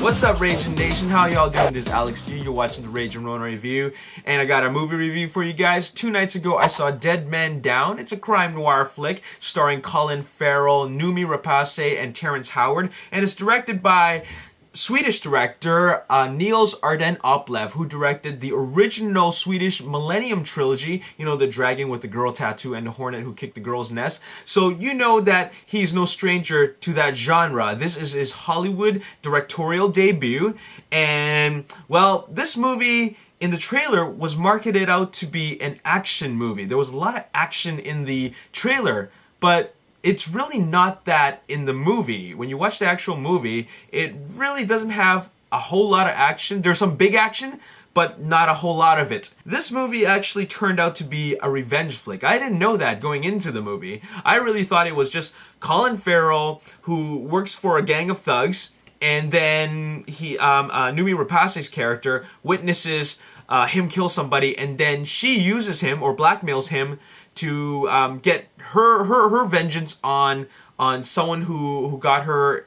What's up, Ragin Nation? How y'all doing? This is Alex here. You're watching the Ragin Ronin review, and I got a movie review for you guys. 2 nights ago, I saw Dead Man Down. It's a crime noir flick starring Colin Farrell, Noomi Rapace, and Terrence Howard, and it's directed by Swedish director Niels Arden-Oplev, who directed the original Swedish Millennium trilogy, you know, the dragon with the girl tattoo and the hornet who kicked the girl's nest. So you know that he's no stranger to that genre. This is his Hollywood directorial debut, and well, this movie in the trailer was marketed out to be an action movie. There was a lot of action in the trailer, but it's really not that in the movie. When you watch the actual movie, it really doesn't have a whole lot of action. There's some big action, but not a whole lot of it. This movie actually turned out to be a revenge flick. I didn't know that going into the movie. I really thought it was just Colin Farrell, who works for a gang of thugs, and then Noomi Rapace's character witnesses him kill somebody, and then she uses him or blackmails him to get her vengeance on someone who got her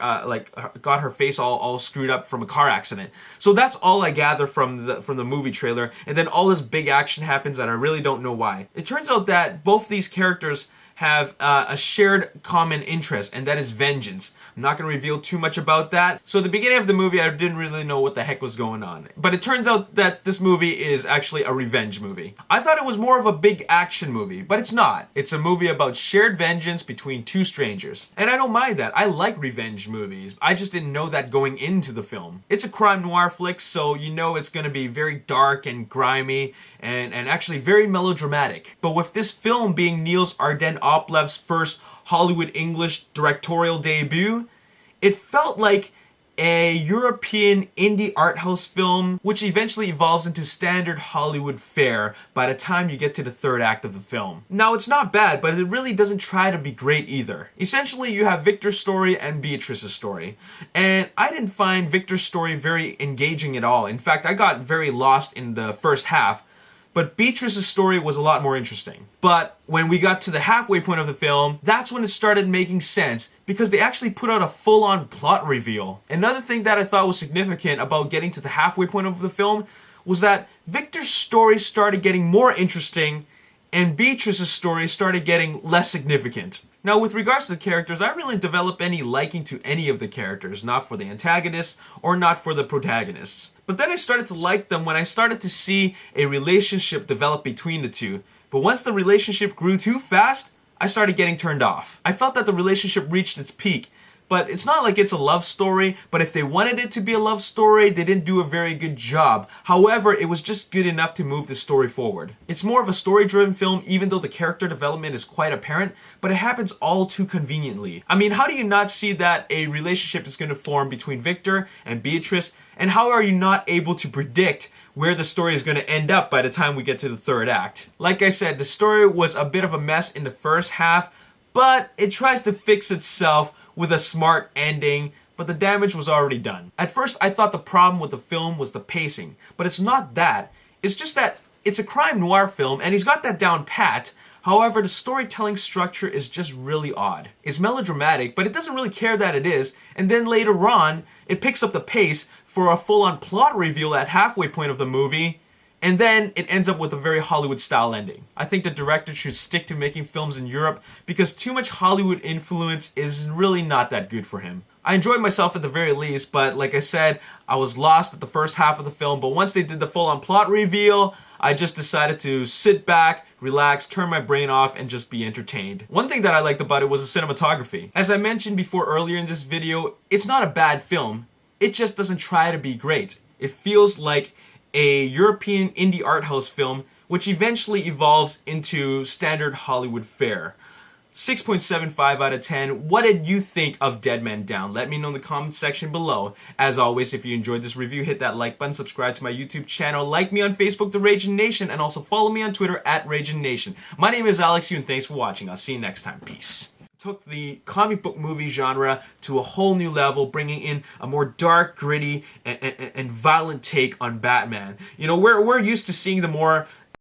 got her face all screwed up from a car accident. So that's all I gather from the movie trailer, and then all this big action happens and I really don't know why. It turns out that both these characters have a shared common interest, and that is vengeance. I'm not going to reveal too much about that. So at the beginning of the movie, I didn't really know what the heck was going on. But it turns out that this movie is actually a revenge movie. I thought it was more of a big action movie, but it's not. It's a movie about shared vengeance between two strangers. And I don't mind that. I like revenge movies. I just didn't know that going into the film. It's a crime noir flick, so you know it's going to be very dark and grimy and actually very melodramatic. But with this film being Niels Arden-Oplev's first Hollywood English directorial debut, it felt like a European indie art house film, which eventually evolves into standard Hollywood fare by the time you get to the third act of the film. Now, it's not bad, but it really doesn't try to be great either. Essentially, you have Victor's story and Beatrice's story, and I didn't find Victor's story very engaging at all. In fact, I got very lost in the first half, but Beatrice's story was a lot more interesting. But when we got to the halfway point of the film, that's when it started making sense, because they actually put out a full-on plot reveal. Another thing that I thought was significant about getting to the halfway point of the film was that Victor's story started getting more interesting and Beatrice's story started getting less significant. Now, with regards to the characters, I really didn't develop any liking to any of the characters, not for the antagonists or not for the protagonists. But then I started to like them when I started to see a relationship develop between the two. But once the relationship grew too fast, I started getting turned off. I felt that the relationship reached its peak. But it's not like it's a love story, but if they wanted it to be a love story, they didn't do a very good job. However, it was just good enough to move the story forward. It's more of a story-driven film, even though the character development is quite apparent, but it happens all too conveniently. I mean, how do you not see that a relationship is going to form between Victor and Beatrice, and how are you not able to predict where the story is going to end up by the time we get to the third act? Like I said, the story was a bit of a mess in the first half, but it tries to fix itself with a smart ending, but the damage was already done. At first, I thought the problem with the film was the pacing, but it's not that. It's just that it's a crime noir film, and he's got that down pat. However, the storytelling structure is just really odd. It's melodramatic, but it doesn't really care that it is, and then later on, it picks up the pace for a full-on plot reveal at halfway point of the movie, and then it ends up with a very Hollywood-style ending. I think the director should stick to making films in Europe because too much Hollywood influence is really not that good for him. I enjoyed myself at the very least, but like I said, I was lost at the first half of the film, but once they did the full-on plot reveal, I just decided to sit back, relax, turn my brain off, and just be entertained. One thing that I liked about it was the cinematography. As I mentioned before earlier in this video, it's not a bad film. It just doesn't try to be great. It feels like a European indie art house film, which eventually evolves into standard Hollywood fare. 6.75 out of 10. What did you think of Dead Man Down? Let me know in the comment section below. As always, if you enjoyed this review, hit that like button, subscribe to my YouTube channel, like me on Facebook, The Ragin Nation, and also follow me on Twitter at Ragin Nation. My name is Alex Yu, and thanks for watching. I'll see you next time. Peace. Took the comic book movie genre to a whole new level, bringing in a more dark, gritty, and violent take on Batman. You know, we're used to seeing the more